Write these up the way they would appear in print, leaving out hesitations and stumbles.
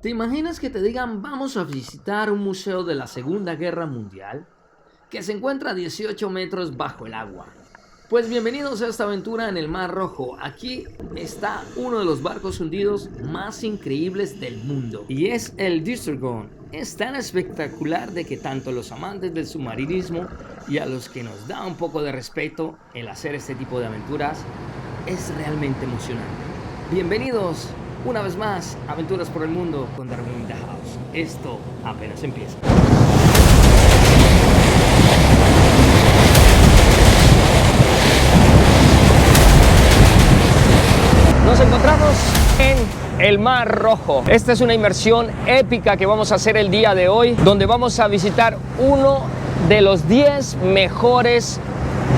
¿Te imaginas que te digan vamos a visitar un museo de la Segunda Guerra Mundial que se encuentra a 18 metros bajo el agua? Pues bienvenidos a esta aventura en el Mar Rojo. Aquí está uno de los barcos hundidos más increíbles del mundo y es el Distrugón. Es tan espectacular de que tanto los amantes del submarinismo y a los que nos da un poco de respeto el hacer este tipo de aventuras es realmente emocionante. Bienvenidos una vez más, Aventuras por el Mundo con Darwin in the House. Esto apenas empieza. Nos encontramos en el Mar Rojo. Esta es una inmersión épica que vamos a hacer el día de hoy, donde vamos a visitar uno de los 10 mejores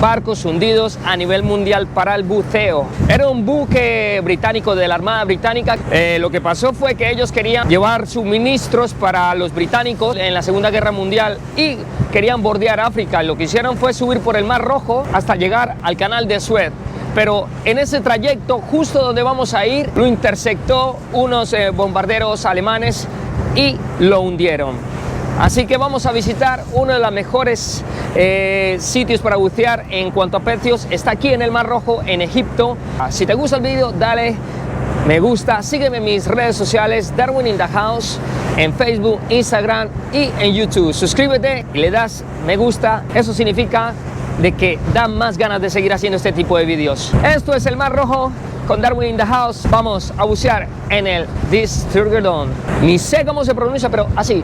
barcos hundidos a nivel mundial para el buceo. Era un buque británico de la Armada Británica. Lo que pasó fue que ellos querían llevar suministros para los británicos en la Segunda Guerra Mundial y querían bordear África. Lo que hicieron fue subir por el Mar Rojo hasta llegar al Canal de Suez. Pero en ese trayecto, justo donde vamos a ir, lo interceptó unos bombarderos alemanes y lo hundieron. Así que vamos a visitar uno de los mejores sitios para bucear en cuanto a precios. Está aquí en el Mar Rojo, en Egipto. Si te gusta el vídeo, dale me gusta, sígueme en mis redes sociales, Darwin in the House, en Facebook, Instagram y en YouTube. Suscríbete y le das me gusta, eso significa de que dan más ganas de seguir haciendo este tipo de vídeos. Esto es el Mar Rojo con Darwin in the House. Vamos a bucear en el Distrugón. Ni sé cómo se pronuncia, pero así.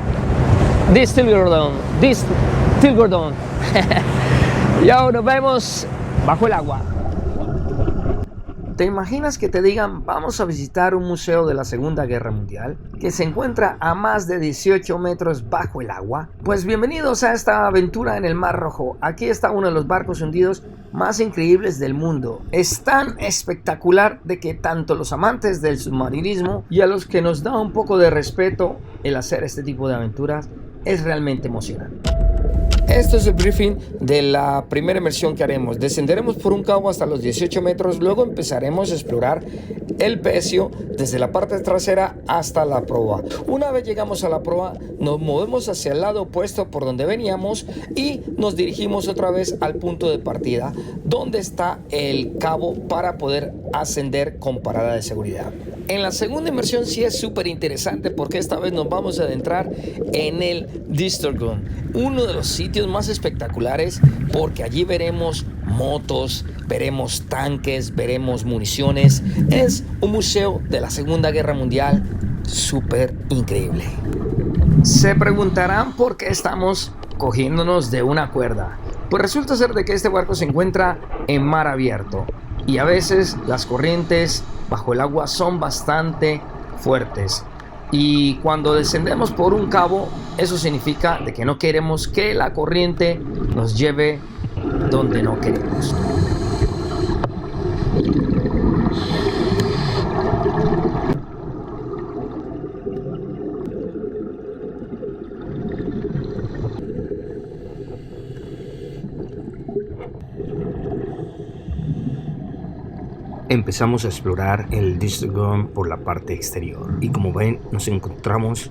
Distrugón. Ya nos vemos bajo el agua. ¿Te imaginas que te digan vamos a visitar un museo de la Segunda Guerra Mundial que se encuentra a más de 18 metros bajo el agua? Pues bienvenidos a esta aventura en el Mar Rojo. Aquí está uno de los barcos hundidos más increíbles del mundo. Es tan espectacular de que tanto los amantes del submarinismo y a los que nos da un poco de respeto el hacer este tipo de aventuras es realmente emocionante. Esto es el briefing de la primera inmersión que haremos. Descenderemos por un cabo hasta los 18 metros, luego empezaremos a explorar el pecio desde la parte trasera hasta la proa. Una vez llegamos a la proa, nos movemos hacia el lado opuesto por donde veníamos y nos dirigimos otra vez al punto de partida, donde está el cabo para poder ascender con parada de seguridad. En la segunda inmersión sí es súper interesante porque esta vez nos vamos a adentrar en el Distrugón, uno de los sitios más espectaculares porque allí veremos motos, veremos tanques, veremos municiones. Es un museo de la Segunda Guerra Mundial súper increíble. Se preguntarán por qué estamos cogiéndonos de una cuerda. Pues resulta ser de que este barco se encuentra en mar abierto y a veces las corrientes bajo el agua son bastante fuertes. Y cuando descendemos por un cabo, eso significa de que no queremos que la corriente nos lleve donde no queremos. Empezamos a explorar el Distrugón por la parte exterior y como ven nos encontramos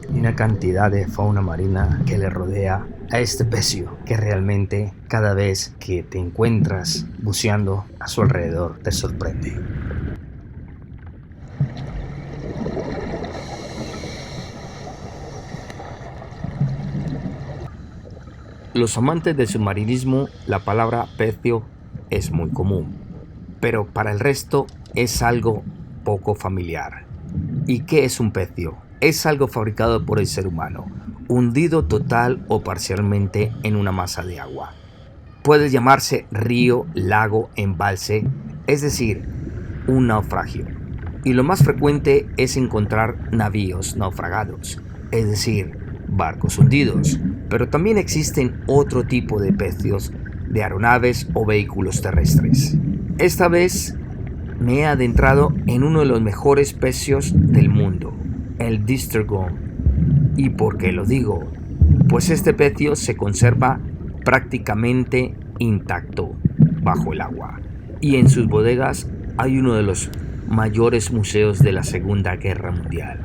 una cantidad de fauna marina que le rodea a este pecio que realmente cada vez que te encuentras buceando a su alrededor te sorprende. Los amantes del submarinismo, la palabra pecio es muy común, pero para el resto es algo poco familiar. ¿Y qué es un pecio? Es algo fabricado por el ser humano, hundido total o parcialmente en una masa de agua. Puede llamarse río, lago, embalse, es decir, un naufragio. Y lo más frecuente es encontrar navíos naufragados, es decir, barcos hundidos. Pero también existen otro tipo de pecios de aeronaves o vehículos terrestres. Esta vez me he adentrado en uno de los mejores pecios del mundo, el Distrugón. ¿Y por qué lo digo? Pues este pecio se conserva prácticamente intacto bajo el agua y en sus bodegas hay uno de los mayores museos de la Segunda Guerra Mundial.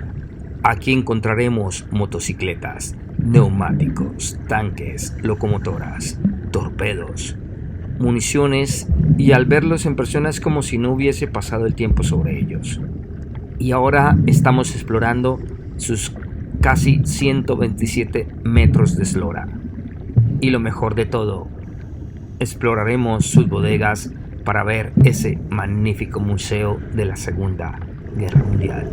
Aquí encontraremos motocicletas, neumáticos, tanques, locomotoras, torpedos, municiones, y al verlos en persona es como si no hubiese pasado el tiempo sobre ellos. Y ahora estamos explorando sus casi 127 metros de eslora. Y lo mejor de todo, exploraremos sus bodegas para ver ese magnífico museo de la Segunda Guerra Mundial.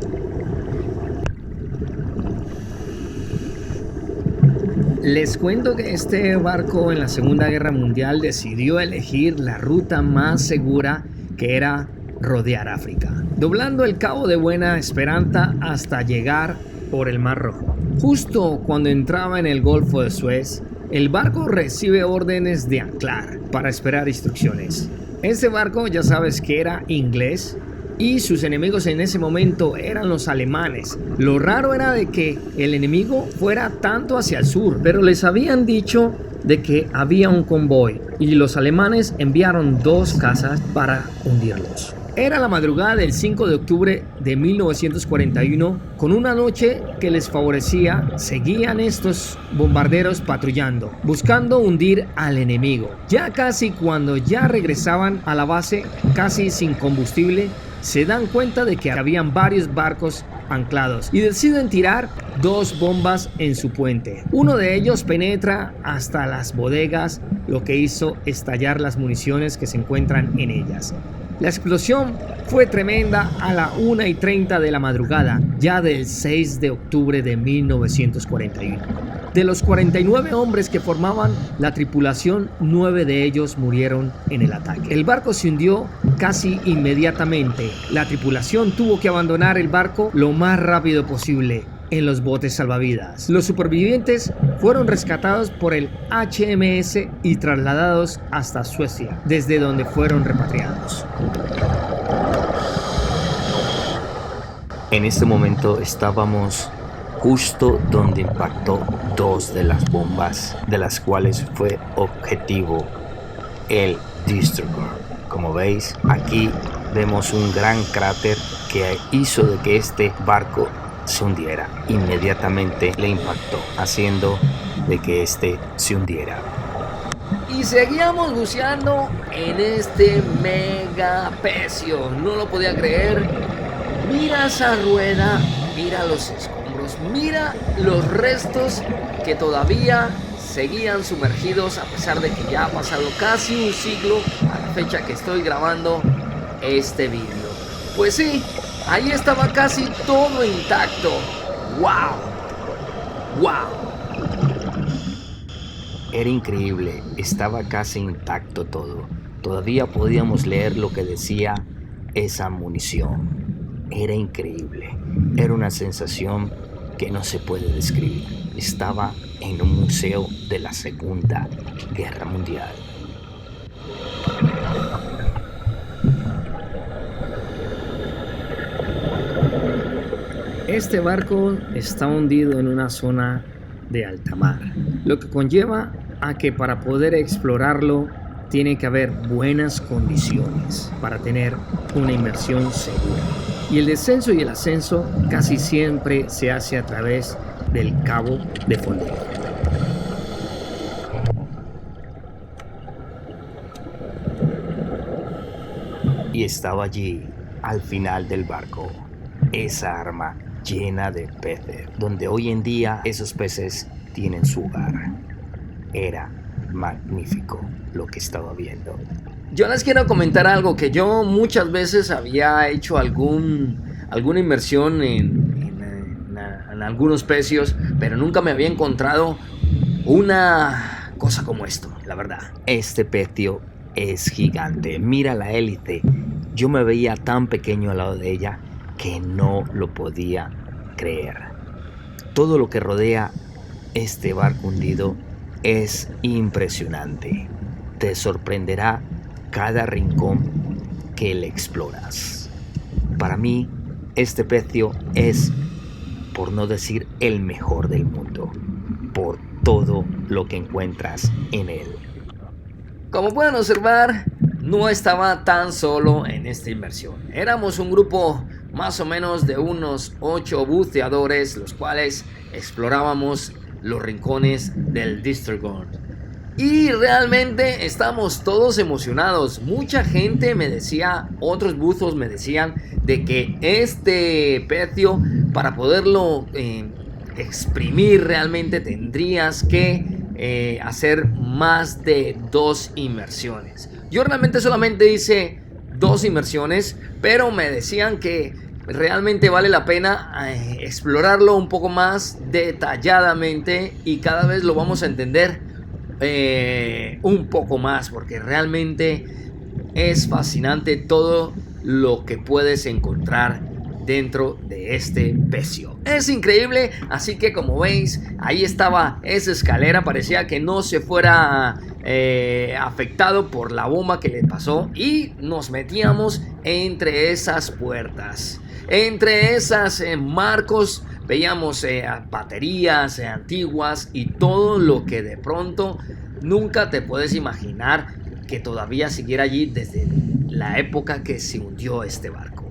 Les cuento que este barco en la Segunda Guerra Mundial decidió elegir la ruta más segura, que era rodear África, doblando el Cabo de Buena Esperanza hasta llegar por el Mar Rojo. Justo cuando entraba en el Golfo de Suez, el barco recibe órdenes de anclar para esperar instrucciones. Este barco ya sabes que era inglés y sus enemigos en ese momento eran los alemanes. Lo raro era de que el enemigo fuera tanto hacia el sur, pero les habían dicho de que había un convoy y los alemanes enviaron 2 cazas para hundirlos. Era la madrugada del 5 de octubre de 1941, con una noche que les favorecía. Seguían estos bombarderos patrullando, buscando hundir al enemigo. Ya casi cuando ya regresaban a la base, casi sin combustible, se dan cuenta de que habían varios barcos anclados y deciden tirar 2 bombas en su puente. Uno de ellos penetra hasta las bodegas, lo que hizo estallar las municiones que se encuentran en ellas. La explosión fue tremenda a la 1:30 de la madrugada, ya del 6 de octubre de 1941. De los 49 hombres que formaban la tripulación, 9 de ellos murieron en el ataque. El barco se hundió casi inmediatamente. La tripulación tuvo que abandonar el barco lo más rápido posible en los botes salvavidas. Los supervivientes fueron rescatados por el HMS y trasladados hasta Suecia, desde donde fueron repatriados. En este momento estábamos justo donde impactó 2 de las bombas, de las cuales fue objetivo el Destroyer. Como veis, aquí vemos un gran cráter que hizo de que este barco se hundiera. Inmediatamente le impactó, haciendo de que este se hundiera. Y seguíamos buceando en este mega pecio. No lo podía creer. Mira esa rueda, mira los escombros, mira los restos que todavía seguían sumergidos, a pesar de que ya ha pasado casi un siglo a la fecha que estoy grabando este vídeo. Pues sí, ahí estaba casi todo intacto. ¡Wow! ¡Wow! Era increíble, estaba casi intacto todo. Todavía podíamos leer lo que decía esa munición. Era increíble, era una sensación que no se puede describir. Estaba en un museo de la Segunda Guerra Mundial. Este barco está hundido en una zona de alta mar, lo que conlleva a que para poder explorarlo tiene que haber buenas condiciones para tener una inmersión segura. Y el descenso y el ascenso casi siempre se hace a través del cabo de fondeo. Y estaba allí, al final del barco, esa arma llena de peces, donde hoy en día esos peces tienen su hogar. Era magnífico lo que estaba viendo. Yo les quiero comentar algo, que yo muchas veces había hecho alguna inmersión en algunos pecios, pero nunca me había encontrado una cosa como esto, la verdad. Este pecio es gigante, mira la hélice. Yo me veía tan pequeño al lado de ella que no lo podía creer. Todo lo que rodea este barco hundido es impresionante. Te sorprenderá cada rincón que le exploras. Para mí, este pecio es, por no decir el mejor del mundo, por todo lo que encuentras en él. Como pueden observar, no estaba tan solo en esta inmersión. Éramos un grupo más o menos de unos 8 buceadores, los cuales explorábamos los rincones del Distrugón. Y realmente estamos todos emocionados. Mucha gente me decía, otros buzos me decían de que este pecio, para poderlo exprimir, realmente tendrías que hacer más de 2 inmersiones. Yo realmente solamente hice 2 inmersiones, pero me decían que realmente vale la pena explorarlo un poco más detalladamente, y cada vez lo vamos a entender un poco más, porque realmente es fascinante todo lo que puedes encontrar dentro de este pecio. Es increíble. Así que, como veis, ahí estaba esa escalera, parecía que no se fuera afectado por la bomba que le pasó, y nos metíamos entre esas puertas, entre esas marcos. Veíamos baterías antiguas y todo lo que de pronto nunca te puedes imaginar que todavía siguiera allí desde la época que se hundió este barco.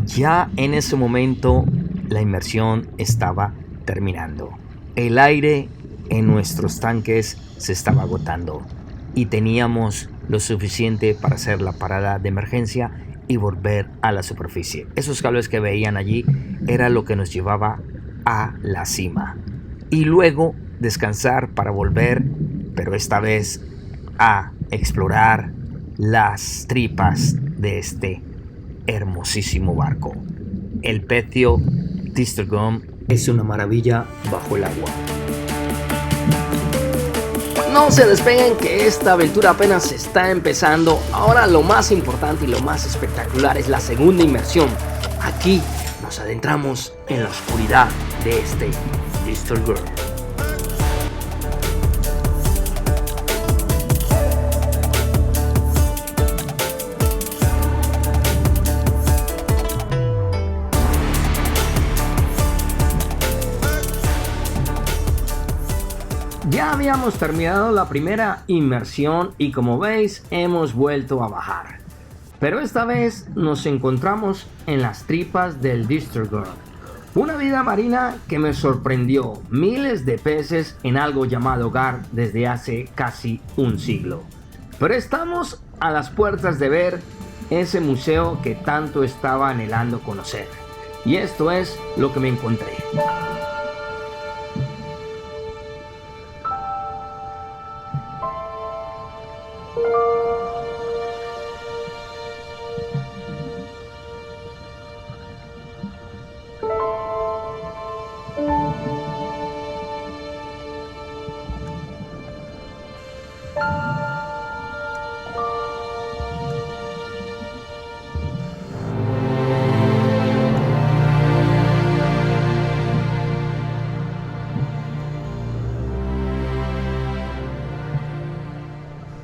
Ya en ese momento la inmersión estaba terminando. El aire en nuestros tanques se estaba agotando y teníamos lo suficiente para hacer la parada de emergencia y volver a la superficie. Esos cables que veían allí era lo que nos llevaba a la cima, y luego descansar para volver, pero esta vez a explorar las tripas de este hermosísimo barco. El pecio Distrugón es una maravilla bajo el agua. No se despeguen, que esta aventura apenas está empezando. Ahora lo más importante y lo más espectacular es la segunda inmersión. Aquí nos adentramos en la oscuridad de este Distrugón. Ya habíamos terminado la primera inmersión y, como veis, hemos vuelto a bajar. Pero esta vez nos encontramos en las tripas del Distrugón. Una vida marina que me sorprendió. Miles de peces en algo llamado hogar desde hace casi un siglo. Pero estamos a las puertas de ver ese museo que tanto estaba anhelando conocer. Y esto es lo que me encontré.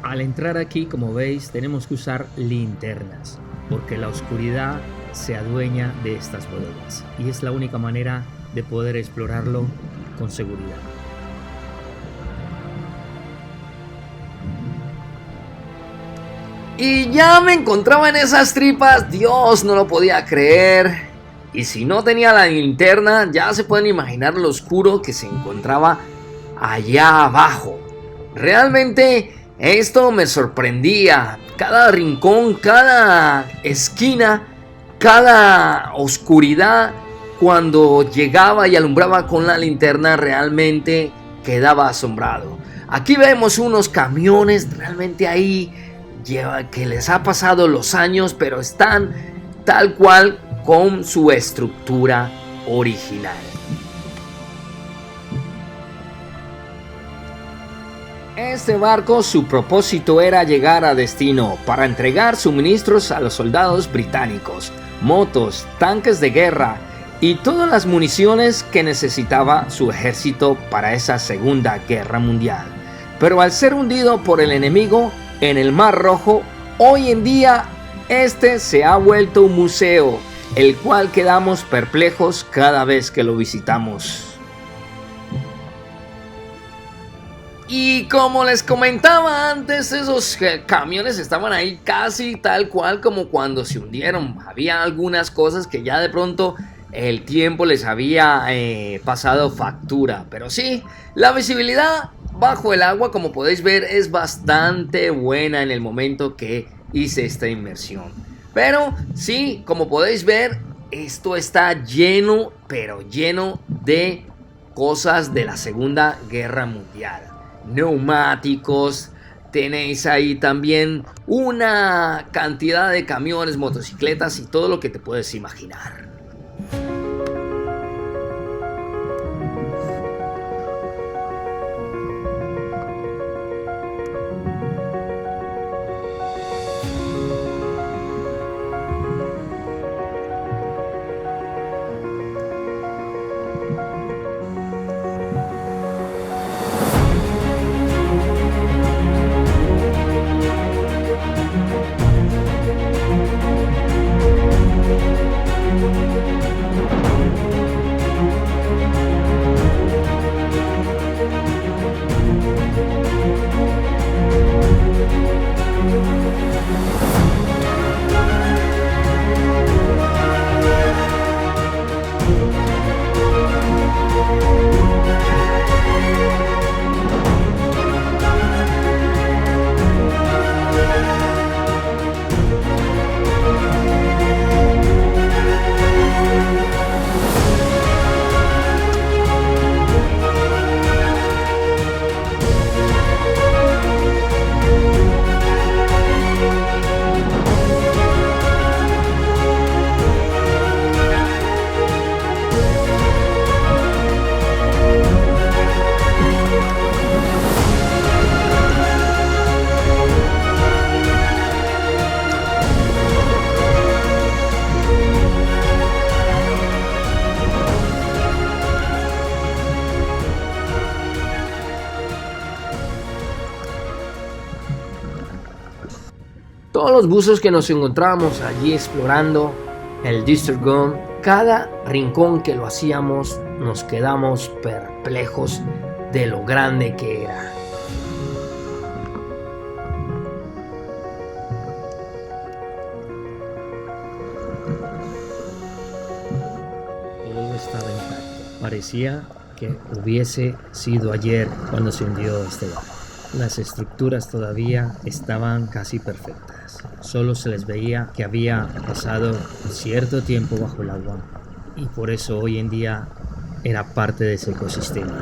Al entrar aquí, como veis, tenemos que usar linternas, porque la oscuridad se adueña de estas bodegas y es la única manera de poder explorarlo con seguridad. Y ya me encontraba en esas tripas. Dios, no lo podía creer. Y si no tenía la linterna, ya se pueden imaginar lo oscuro que se encontraba allá abajo. Realmente esto me sorprendía. Cada rincón, cada esquina, cada oscuridad, cuando llegaba y alumbraba con la linterna, realmente quedaba asombrado. Aquí vemos unos camiones realmente ahí, que les ha pasado los años, pero están tal cual con su estructura original. Este barco, su propósito era llegar a destino para entregar suministros a los soldados británicos, motos, tanques de guerra y todas las municiones que necesitaba su ejército para esa Segunda Guerra Mundial. Pero al ser hundido por el enemigo en el Mar Rojo, hoy en día este se ha vuelto un museo, el cual quedamos perplejos cada vez que lo visitamos. Y como les comentaba antes, esos camiones estaban ahí casi tal cual como cuando se hundieron. Había algunas cosas que ya de pronto el tiempo les había pasado factura. Pero sí, la visibilidad bajo el agua, como podéis ver, es bastante buena en el momento que hice esta inmersión. Pero sí, como podéis ver, esto está lleno, pero lleno de cosas de la Segunda Guerra Mundial. Neumáticos, tenéis ahí también una cantidad de camiones, motocicletas y todo lo que te puedes imaginar. Todos los buzos que nos encontrábamos allí explorando el District Gun, cada rincón que lo hacíamos nos quedamos perplejos de lo grande que era. Todo estaba intacto. Parecía que hubiese sido ayer cuando se hundió este barco. Las estructuras todavía estaban casi perfectas. Solo se les veía que había pasado cierto tiempo bajo el agua y por eso hoy en día era parte de ese ecosistema.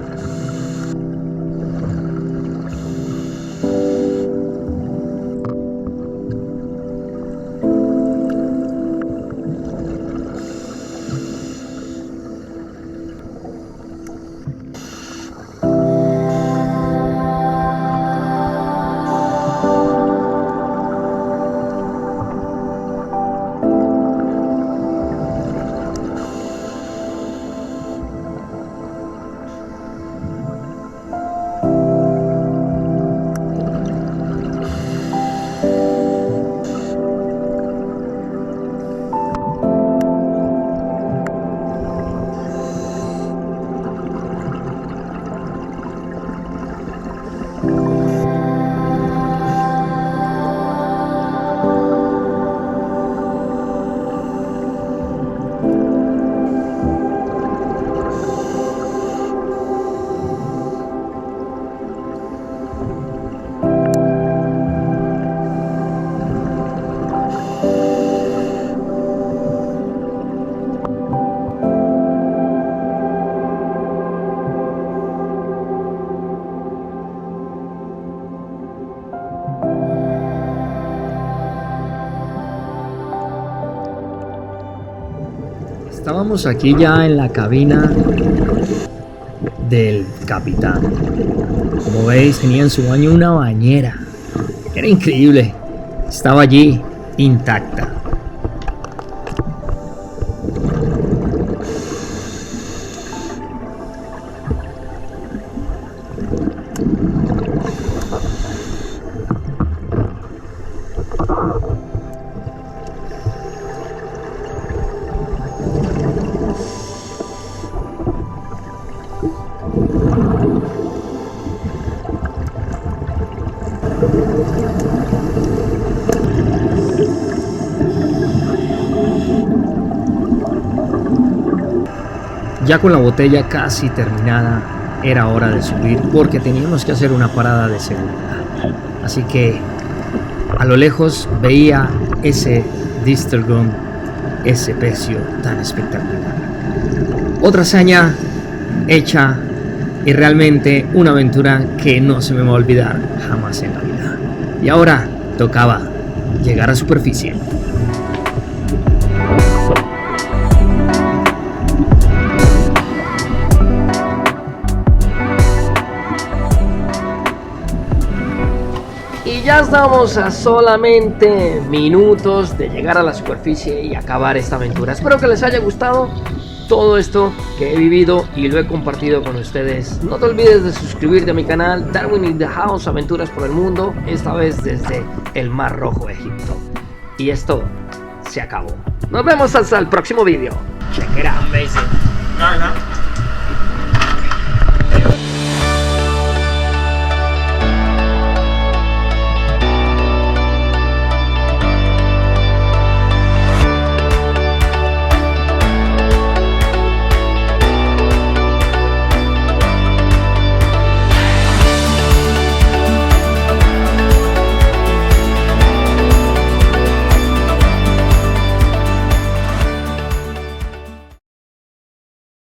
Estábamos aquí ya en la cabina del capitán. Como veis, tenía en su baño una bañera. Era increíble. Estaba allí intacta. Ya con la botella casi terminada, era hora de subir porque teníamos que hacer una parada de seguridad. Así que a lo lejos veía ese Distelgrum, ese pecio tan espectacular. Otra hazaña hecha y realmente una aventura que no se me va a olvidar jamás en la vida. Y ahora tocaba llegar a superficie. Y ya estamos a solamente minutos de llegar a la superficie y acabar esta aventura. Espero que les haya gustado todo esto que he vivido y lo he compartido con ustedes. No te olvides de suscribirte a mi canal Darwin in the House, aventuras por el mundo, esta vez desde el Mar Rojo, Egipto. Y esto se acabó. Nos vemos hasta el próximo vídeo. Check it out, amazing.